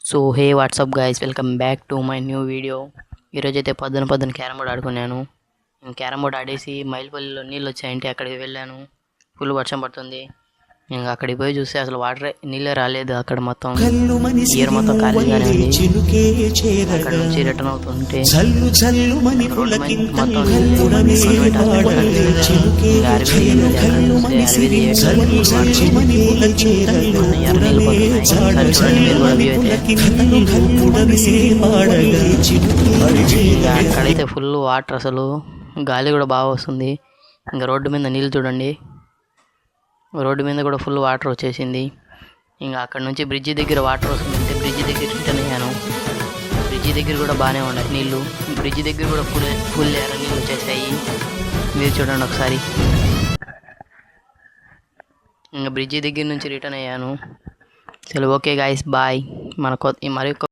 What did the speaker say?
So hey WhatsApp guys, welcome back to my new video. ఈరోజైతే పొద్దున carrom board ఆడుకున్నాను. Carrom board ఆడేసి మైల్పల్లిలో నీళ్ళు వచ్చాయంటే అక్కడికి వెళ్ళాను. ఫుల్ వర్షం పడుతుంది. ఇంకా అక్కడికి పోయి చూస్తే అసలు వాటర్ నీళ్ళే రాలేదు. అక్కడ మొత్తం ఇయర్ మొత్తం ఖాళీగానే ఉంది. అక్కడ నుంచి రిటర్న్ అవుతుంటే మొత్తం అక్కడైతే ఫుల్ వాటర్, అసలు గాలి కూడా బాగా వస్తుంది. ఇంకా రోడ్డు మీద నీళ్ళు చూడండి, రోడ్డు మీద కూడా ఫుల్ వాటర్ వచ్చేసింది. ఇంకా అక్కడ నుంచి బ్రిడ్జి దగ్గర వాటర్ వస్తుందంటే బ్రిడ్జి దగ్గర రిటర్న్ అయ్యాను. బ్రిడ్జి దగ్గర కూడా బాగానే ఉన్నాయి నీళ్ళు. బ్రిడ్జి దగ్గర కూడా ఫుల్ ఎర్ర నీళ్ళు వచ్చేసాయి. మీరు చూడండి ఒకసారి. ఇంకా బ్రిడ్జి దగ్గర నుంచి రిటర్న్ అయ్యాను. సరే, ఓకే గాయస్, బాయ్. మరొక